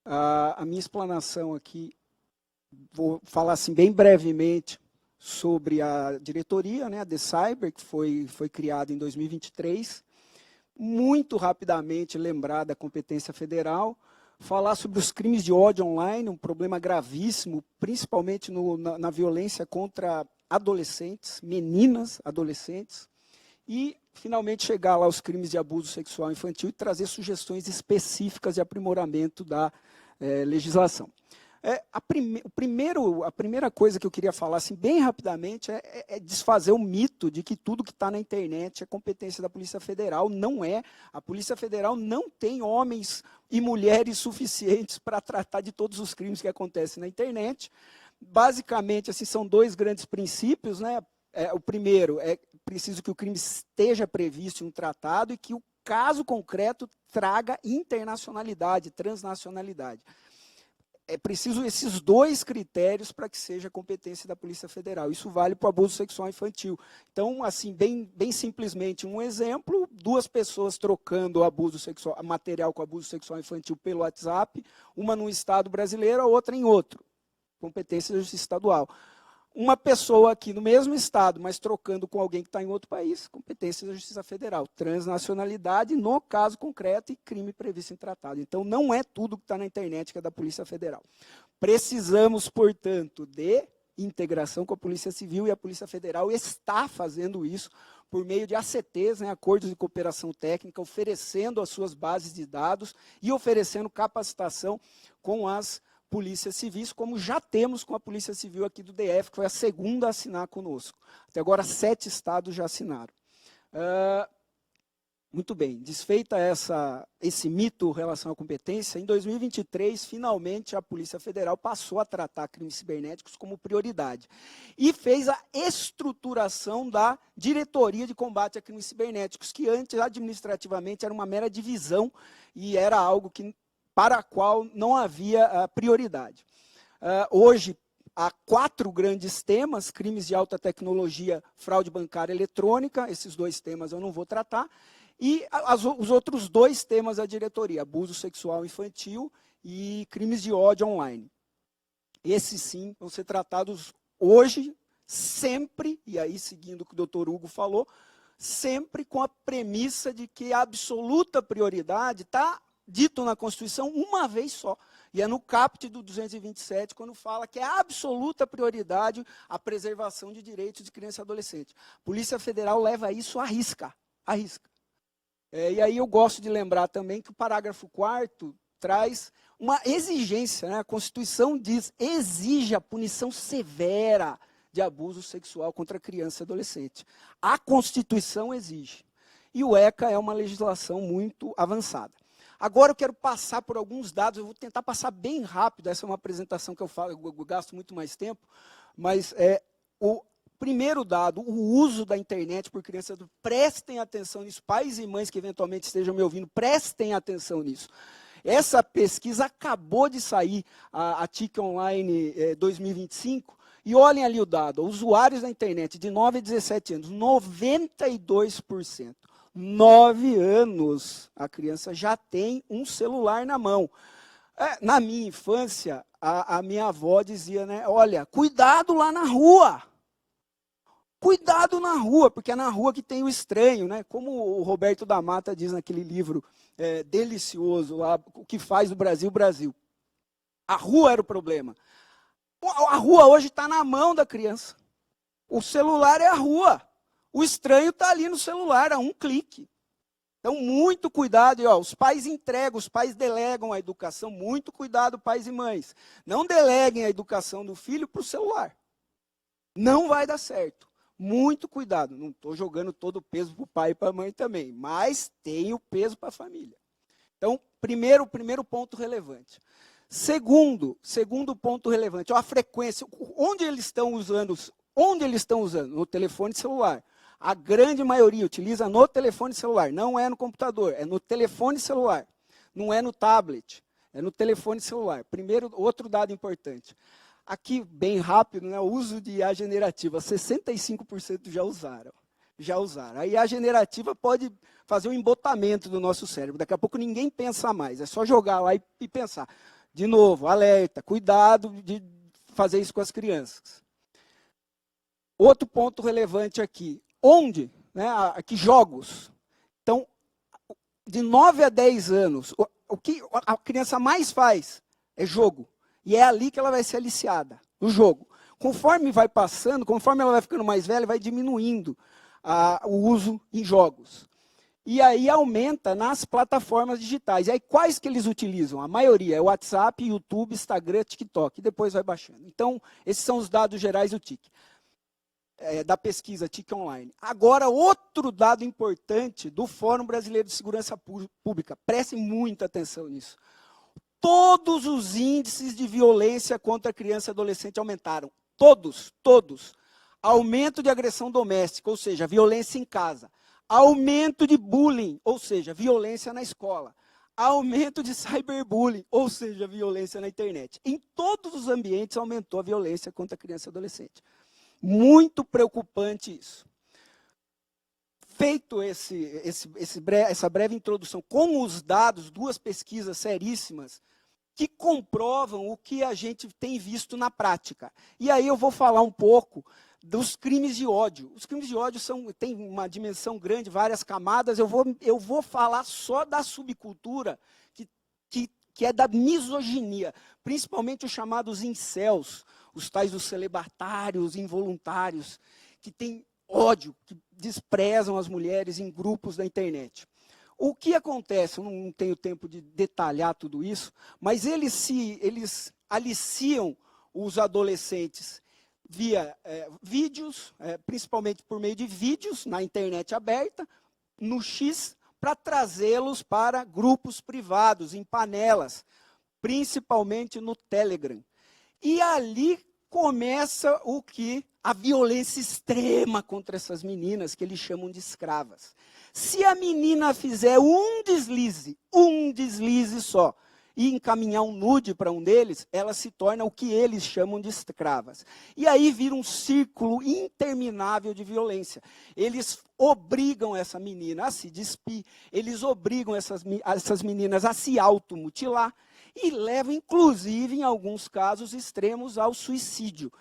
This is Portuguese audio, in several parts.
A minha explanação aqui, vou falar assim bem brevemente sobre a diretoria, né, a The Cyber, que foi criada em 2023. Muito rapidamente lembrar da competência federal, falar sobre os crimes de ódio online, um problema gravíssimo, principalmente na violência contra adolescentes, meninas adolescentes, e finalmente chegar lá aos crimes de abuso sexual infantil e trazer sugestões específicas de aprimoramento da legislação. A primeira coisa que eu queria falar, assim, bem rapidamente, é desfazer o mito de que tudo que está na internet é competência da Polícia Federal. Não é. A Polícia Federal não tem homens e mulheres suficientes para tratar de todos os crimes que acontecem na internet. Basicamente, assim, são dois grandes princípios, né? O primeiro é preciso que o crime esteja previsto em um tratado e que o caso concreto traga internacionalidade, transnacionalidade. É preciso esses dois critérios para que seja competência da Polícia Federal. Isso vale para o abuso sexual infantil. Então, assim, bem simplesmente, um exemplo, duas pessoas trocando abuso sexual, material com abuso sexual infantil pelo WhatsApp, uma num estado brasileiro, a outra em outro. Competência da Justiça Estadual. Uma pessoa aqui no mesmo estado, mas trocando com alguém que está em outro país, competência da Justiça Federal. Transnacionalidade, no caso concreto, e crime previsto em tratado. Então, não é tudo que está na internet que é da Polícia Federal. Precisamos, portanto, de integração com a Polícia Civil, e a Polícia Federal está fazendo isso por meio de ACTs, né, acordos de cooperação técnica, oferecendo as suas bases de dados e oferecendo capacitação com as polícias civis, como já temos com a Polícia Civil aqui do DF, que foi a segunda a assinar conosco. Até agora, 7 estados já assinaram. Muito bem, desfeita esse mito em relação à competência, em 2023, finalmente, a Polícia Federal passou a tratar crimes cibernéticos como prioridade e fez a estruturação da Diretoria de Combate a Crimes Cibernéticos, que antes, administrativamente, era uma mera divisão e era algo para a qual não havia prioridade. Hoje, há 4 grandes temas: crimes de alta tecnologia, fraude bancária eletrônica, esses 2 temas eu não vou tratar, e os outros 2 temas da diretoria, abuso sexual infantil e crimes de ódio online. Esses sim vão ser tratados hoje, sempre, e aí seguindo o que o doutor Hugo falou, sempre com a premissa de que a absoluta prioridade está dito na Constituição uma vez só, e é no caput do 227, quando fala que é absoluta prioridade a preservação de direitos de criança e adolescente. A Polícia Federal leva isso à risca, à risca. E aí eu gosto de lembrar também que o parágrafo 4º traz uma exigência, né? A Constituição diz, exige a punição severa de abuso sexual contra criança e adolescente. A Constituição exige. E o ECA é uma legislação muito avançada. Agora eu quero passar por alguns dados, eu vou tentar passar bem rápido, essa é uma apresentação que eu gasto muito mais tempo, mas o primeiro dado, o uso da internet por crianças, prestem atenção nisso, pais e mães que eventualmente estejam me ouvindo, prestem atenção nisso. Essa pesquisa acabou de sair, a TIC Online 2025, e olhem ali o dado, usuários da internet de 9 a 17 anos, 92%. 9 anos, a criança já tem um celular na mão. Na minha infância, a minha avó dizia, né, olha, cuidado lá na rua. Cuidado na rua, porque é na rua que tem o estranho, né? Como o Roberto da Mata diz naquele livro delicioso, lá, o que faz o Brasil, Brasil. A rua era o problema. A rua hoje está na mão da criança. O celular é a rua. O estranho está ali no celular, a um clique. Então, muito cuidado. E, os pais entregam, os pais delegam a educação. Muito cuidado, pais e mães. Não deleguem a educação do filho para o celular. Não vai dar certo. Muito cuidado. Não estou jogando todo o peso para o pai e para a mãe também, mas tem o peso para a família. Então, primeiro ponto relevante. Segundo ponto relevante, a frequência. Onde eles estão usando? No telefone celular. A grande maioria utiliza no telefone celular, não é no computador, é no telefone celular. Não é no tablet, é no telefone celular. Outro dado importante. Aqui, bem rápido, né, o uso de IA generativa, 65% já usaram. A IA generativa pode fazer um embotamento do nosso cérebro. Daqui a pouco ninguém pensa mais, é só jogar lá e pensar. De novo, alerta, cuidado de fazer isso com as crianças. Outro ponto relevante aqui, onde, né, aqui jogos. Então, de 9 a 10 anos, o que a criança mais faz é jogo. E é ali que ela vai ser aliciada, no jogo. Conforme vai passando, conforme ela vai ficando mais velha, vai diminuindo o uso em jogos. E aí aumenta nas plataformas digitais. E aí quais que eles utilizam? A maioria é WhatsApp, YouTube, Instagram, TikTok. E depois vai baixando. Então, esses são os dados gerais do TIC. Da pesquisa TIC Online. Agora, outro dado importante do Fórum Brasileiro de Segurança Pública. Prestem muita atenção nisso. Todos os índices de violência contra criança e adolescente aumentaram. Todos, todos. Aumento de agressão doméstica, ou seja, violência em casa. Aumento de bullying, ou seja, violência na escola. Aumento de cyberbullying, ou seja, violência na internet. Em todos os ambientes aumentou a violência contra criança e adolescente. Muito preocupante isso. Feito essa breve introdução com os dados, duas pesquisas seríssimas, que comprovam o que a gente tem visto na prática. E aí eu vou falar um pouco dos crimes de ódio. Os crimes de ódio têm uma dimensão grande, várias camadas. Eu vou falar só da subcultura, que é da misoginia, principalmente os chamados incels, os tais dos celibatários involuntários, que têm ódio, que desprezam as mulheres em grupos da internet. O que acontece, eu não tenho tempo de detalhar tudo isso, mas eles aliciam os adolescentes via vídeos, principalmente por meio de vídeos na internet aberta, no X, para trazê-los para grupos privados, em panelas, principalmente no Telegram. E ali começa a violência extrema contra essas meninas, que eles chamam de escravas. Se a menina fizer um deslize só, e encaminhar um nude para um deles, ela se torna o que eles chamam de escravas. E aí vira um círculo interminável de violência. Eles obrigam essa menina a se despir, eles obrigam essas meninas a se automutilar, e levam, inclusive, em alguns casos extremos, ao suicídio.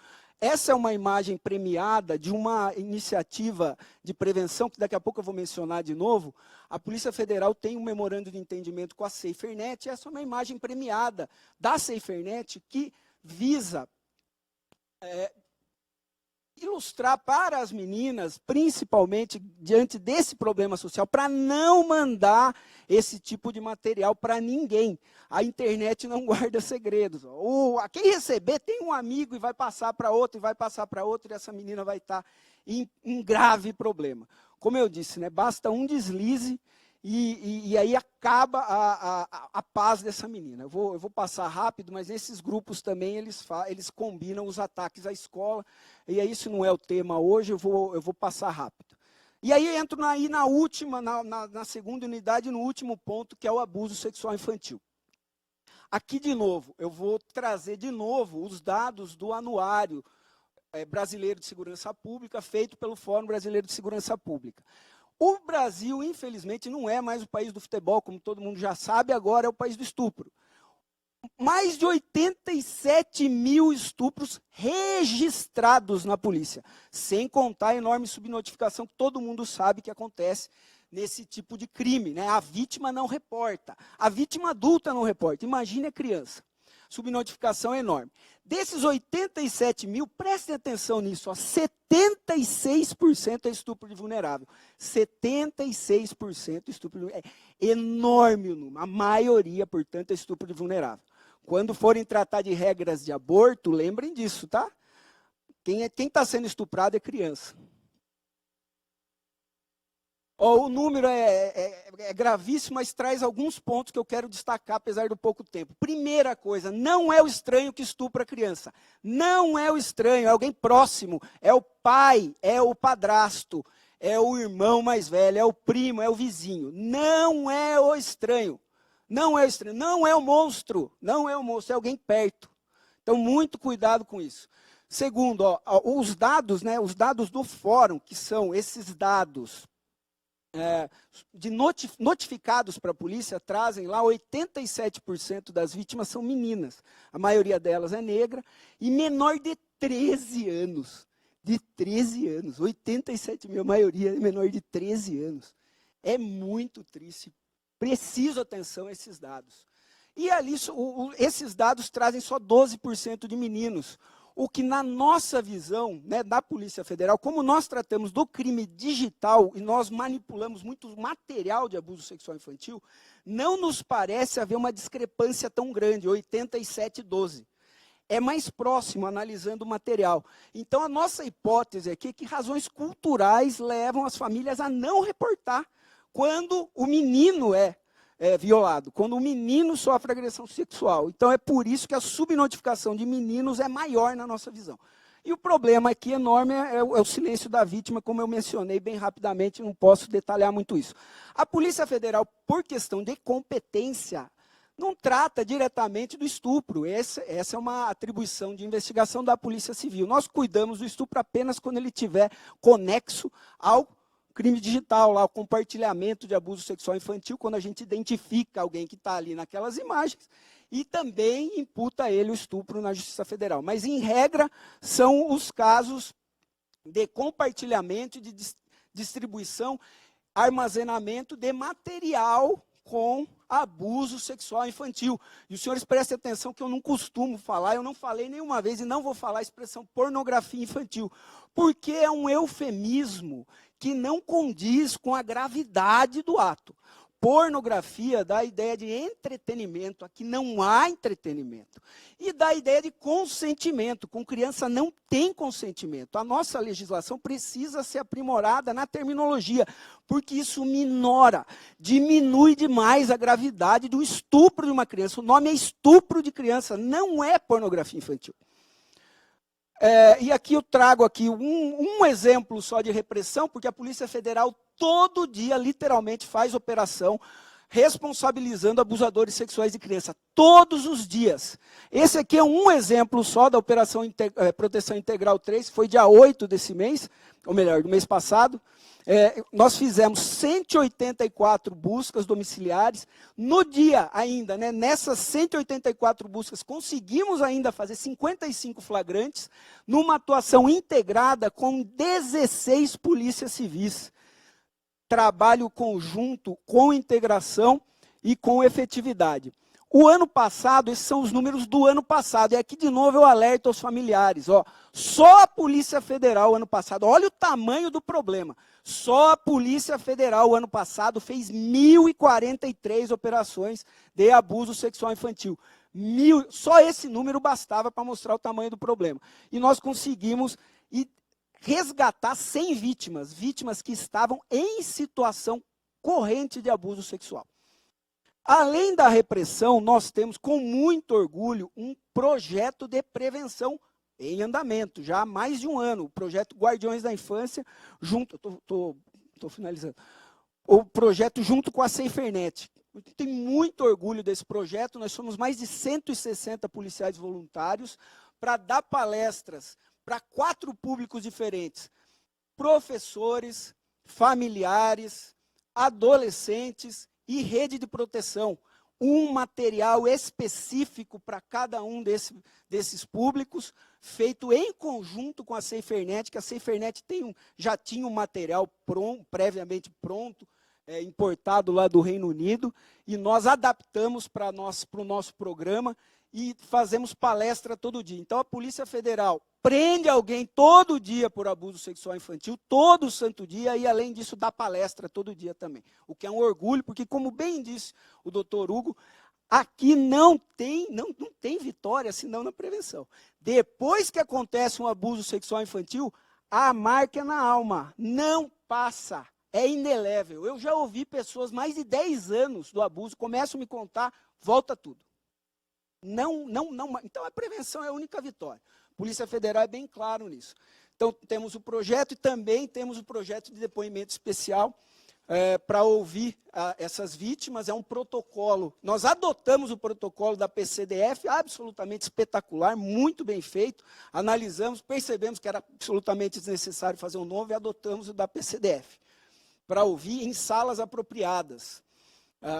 Essa é uma imagem premiada de uma iniciativa de prevenção, que daqui a pouco eu vou mencionar de novo. A Polícia Federal tem um memorando de entendimento com a SaferNet, e essa é uma imagem premiada da SaferNet que visa ilustrar para as meninas, principalmente diante desse problema social, para não mandar esse tipo de material para ninguém. A internet não guarda segredos. Quem receber tem um amigo e vai passar para outro, e vai passar para outro, e essa menina vai estar em grave problema. Como eu disse, né, basta um deslize e aí acaba a paz dessa menina. Eu vou passar rápido, mas esses grupos também, eles combinam os ataques à escola, e aí isso não é o tema hoje, eu vou passar rápido. E aí entro na segunda unidade, no último ponto, que é o abuso sexual infantil. Aqui, de novo, eu vou trazer de novo os dados do Anuário Brasileiro de Segurança Pública, feito pelo Fórum Brasileiro de Segurança Pública. O Brasil, infelizmente, não é mais o país do futebol, como todo mundo já sabe, agora é o país do estupro. Mais de 87 mil estupros registrados na polícia, sem contar a enorme subnotificação que todo mundo sabe que acontece nesse tipo de crime, né? A vítima não reporta, a vítima adulta não reporta, imagine a criança. Subnotificação é enorme. Desses 87 mil, prestem atenção nisso, 76% é estupro de vulnerável. 76% estupro de vulnerável. É enorme o número. A maioria, portanto, é estupro de vulnerável. Quando forem tratar de regras de aborto, lembrem disso, tá? Quem está sendo estuprado é criança. O número é gravíssimo, mas traz alguns pontos que eu quero destacar, apesar do pouco tempo. Primeira coisa, não é o estranho que estupra a criança. Não é o estranho, é alguém próximo. É o pai, é o padrasto, é o irmão mais velho, é o primo, é o vizinho. Não é o estranho. Não é o estranho, não é o monstro. Não é o monstro, é alguém perto. Então, muito cuidado com isso. Segundo, os dados, né, os dados do fórum, que são esses dados notificados para a polícia, trazem lá 87% das vítimas são meninas. A maioria delas é negra e menor de 13 anos. De 13 anos, 87 mil, a maioria é menor de 13 anos. É muito triste, preciso atenção a esses dados. E ali, esses dados trazem só 12% de meninos, o que na nossa visão, né, da Polícia Federal, como nós tratamos do crime digital e nós manipulamos muito material de abuso sexual infantil, não nos parece haver uma discrepância tão grande, 87-12. É mais próximo, analisando o material. Então, a nossa hipótese aqui é que razões culturais levam as famílias a não reportar quando o menino é violado, quando o menino sofre agressão sexual. Então, é por isso que a subnotificação de meninos é maior na nossa visão. E o problema aqui enorme é o silêncio da vítima, como eu mencionei bem rapidamente, não posso detalhar muito isso. A Polícia Federal, por questão de competência, não trata diretamente do estupro. Essa é uma atribuição de investigação da Polícia Civil. Nós cuidamos do estupro apenas quando ele estiver conexo ao crime digital, lá, o compartilhamento de abuso sexual infantil, quando a gente identifica alguém que está ali naquelas imagens e também imputa a ele o estupro na Justiça Federal. Mas, em regra, são os casos de compartilhamento, de distribuição, armazenamento de material com abuso sexual infantil. E os senhores prestem atenção que eu não costumo falar, eu não falei nenhuma vez e não vou falar a expressão pornografia infantil, porque é um eufemismo que não condiz com a gravidade do ato. Pornografia dá a ideia de entretenimento, aqui não há entretenimento. E dá a ideia de consentimento, com criança não tem consentimento. A nossa legislação precisa ser aprimorada na terminologia, porque isso minora, diminui demais a gravidade do estupro de uma criança. O nome é estupro de criança, não é pornografia infantil. E aqui eu trago aqui um exemplo só de repressão, porque a Polícia Federal todo dia, literalmente, faz operação responsabilizando abusadores sexuais de criança, todos os dias. Esse aqui é um exemplo só da Operação Proteção Integral 3, que foi dia 8 desse mês, ou melhor, do mês passado. Nós fizemos 184 buscas domiciliares. No dia ainda, né, nessas 184 buscas, conseguimos ainda fazer 55 flagrantes, numa atuação integrada com 16 polícias civis. Trabalho conjunto, com integração e com efetividade. O ano passado, esses são os números do ano passado, e aqui de novo eu alerto aos familiares, só a Polícia Federal ano passado, olha o tamanho do problema, só a Polícia Federal ano passado fez 1.043 operações de abuso sexual infantil. Só esse número bastava para mostrar o tamanho do problema. E nós conseguimos resgatar 100 vítimas que estavam em situação corrente de abuso sexual. Além da repressão, nós temos, com muito orgulho, um projeto de prevenção em andamento, já há mais de um ano, o projeto Guardiões da Infância, estou finalizando, o projeto junto com a SaferNet. Eu tenho muito orgulho desse projeto, nós somos mais de 160 policiais voluntários para dar palestras para 4 públicos diferentes, professores, familiares, adolescentes e rede de proteção. Um material específico para cada um desses públicos, feito em conjunto com a SaferNet, que a SaferNet já tinha um material previamente pronto, importado lá do Reino Unido, e nós adaptamos para o nosso programa e fazemos palestra todo dia. Então, a Polícia Federal prende alguém todo dia por abuso sexual infantil, todo santo dia, e além disso dá palestra todo dia também. O que é um orgulho, porque como bem disse o doutor Hugo, aqui não tem vitória senão na prevenção. Depois que acontece um abuso sexual infantil, a marca é na alma, não passa, é indelével. Eu já ouvi pessoas, mais de 10 anos do abuso, começam a me contar, volta tudo. Então, a prevenção é a única vitória. A Polícia Federal é bem claro nisso. Então, temos o projeto e também temos o projeto de depoimento especial para ouvir essas vítimas. É um protocolo. Nós adotamos o protocolo da PCDF, absolutamente espetacular, muito bem feito. Analisamos, percebemos que era absolutamente desnecessário fazer um novo e adotamos o da PCDF. para ouvir em salas apropriadas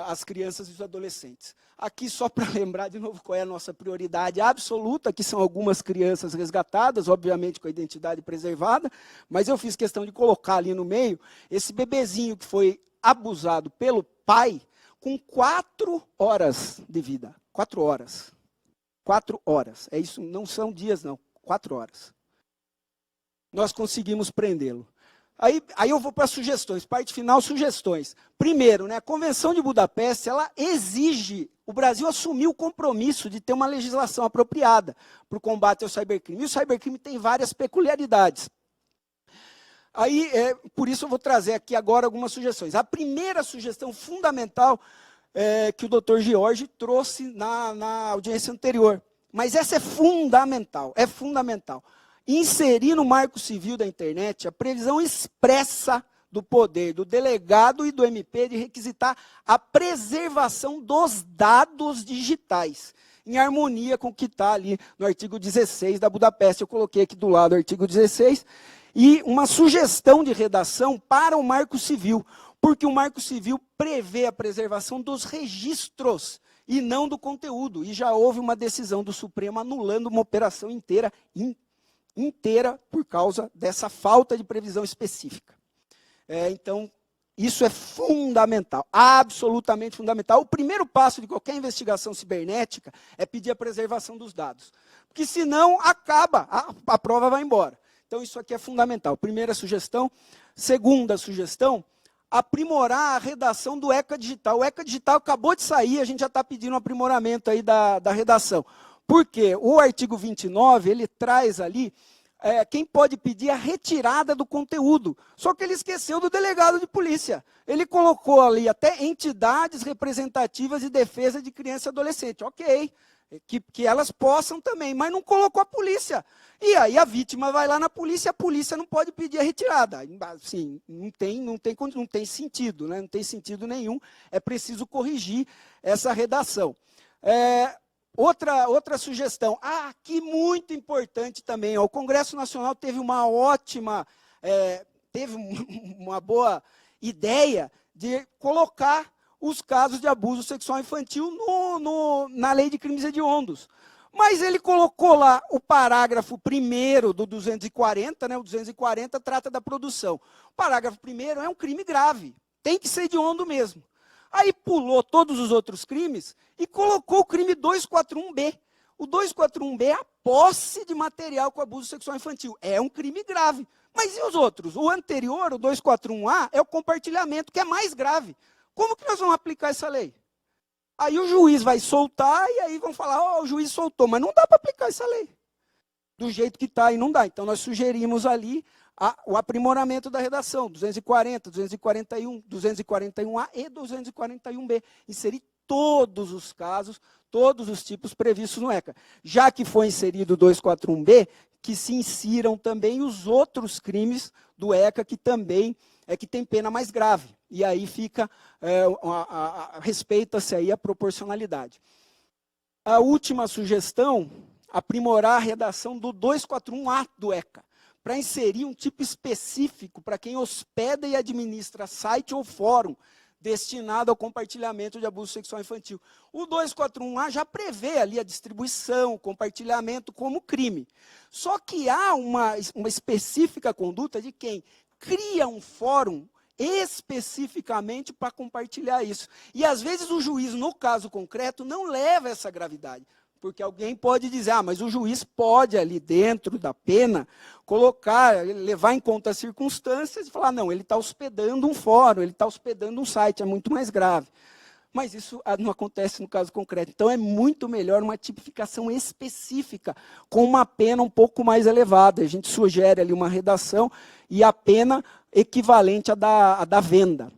as crianças e os adolescentes. Aqui, só para lembrar de novo qual é a nossa prioridade absoluta, que são algumas crianças resgatadas, obviamente com a identidade preservada, mas eu fiz questão de colocar ali no meio esse bebezinho que foi abusado pelo pai com 4 horas de vida. 4 horas. 4 horas. É isso, não são dias, não. 4 horas. Nós conseguimos prendê-lo. Aí eu vou para sugestões, parte final, sugestões. Primeiro, né, a Convenção de Budapeste, ela exige, o Brasil assumiu o compromisso de ter uma legislação apropriada para o combate ao cybercrime. E o cybercrime tem várias peculiaridades. Aí, por isso eu vou trazer aqui agora algumas sugestões. A primeira sugestão fundamental que o doutor George trouxe na audiência anterior. Mas essa é fundamental, Inserir no Marco Civil da Internet a previsão expressa do poder do delegado e do MP de requisitar a preservação dos dados digitais, em harmonia com o que está ali no artigo 16 da Budapeste. Eu coloquei aqui do lado o artigo 16, e uma sugestão de redação para o Marco Civil, porque o Marco Civil prevê a preservação dos registros e não do conteúdo, e já houve uma decisão do Supremo anulando uma operação inteira por causa dessa falta de previsão específica. Então, isso é fundamental, absolutamente fundamental. O primeiro passo de qualquer investigação cibernética é pedir a preservação dos dados, porque senão acaba, a prova vai embora. Então, isso aqui é fundamental. Primeira sugestão. Segunda sugestão, aprimorar a redação do ECA Digital. O ECA Digital acabou de sair, a gente já está pedindo um aprimoramento aí da redação. Por quê? O artigo 29, ele traz ali quem pode pedir a retirada do conteúdo. Só que ele esqueceu do delegado de polícia. Ele colocou ali até entidades representativas de defesa de criança e adolescente. Ok, que elas possam também, mas não colocou a polícia. E aí a vítima vai lá na polícia, a polícia não pode pedir a retirada. Assim, não tem sentido, né? Não tem sentido nenhum. É preciso corrigir essa redação. Outra sugestão, aqui muito importante também, o Congresso Nacional teve uma boa ideia de colocar os casos de abuso sexual infantil na lei de crimes hediondos. Mas ele colocou lá o parágrafo 1º do 240, né, o 240 trata da produção. O parágrafo 1º é um crime grave, tem que ser hediondo mesmo. Aí pulou todos os outros crimes e colocou o crime 241B. O 241B é a posse de material com abuso sexual infantil. É um crime grave. Mas e os outros? O anterior, o 241A, é o compartilhamento, que é mais grave. Como que nós vamos aplicar essa lei? Aí o juiz vai soltar e aí vão falar, o juiz soltou, mas não dá para aplicar essa lei. Do jeito que está aí não dá. Então nós sugerimos ali o aprimoramento da redação, 240, 241, 241A e 241B. Inserir todos os casos, todos os tipos previstos no ECA. Já que foi inserido o 241B, que se insiram também os outros crimes do ECA que também que tem pena mais grave. E aí fica, respeita-se aí a proporcionalidade. A última sugestão, aprimorar a redação do 241A do ECA, para inserir um tipo específico para quem hospeda e administra site ou fórum destinado ao compartilhamento de abuso sexual infantil. O 241A já prevê ali a distribuição, o compartilhamento como crime. Só que há uma específica conduta de quem cria um fórum especificamente para compartilhar isso. E, às vezes, o juiz, no caso concreto, não leva essa gravidade. Porque alguém pode dizer, mas o juiz pode, ali dentro da pena, levar em conta as circunstâncias e falar, não, ele está hospedando um fórum, ele está hospedando um site, é muito mais grave. Mas isso não acontece no caso concreto. Então, é muito melhor uma tipificação específica, com uma pena um pouco mais elevada. A gente sugere ali uma redação e a pena equivalente à da venda.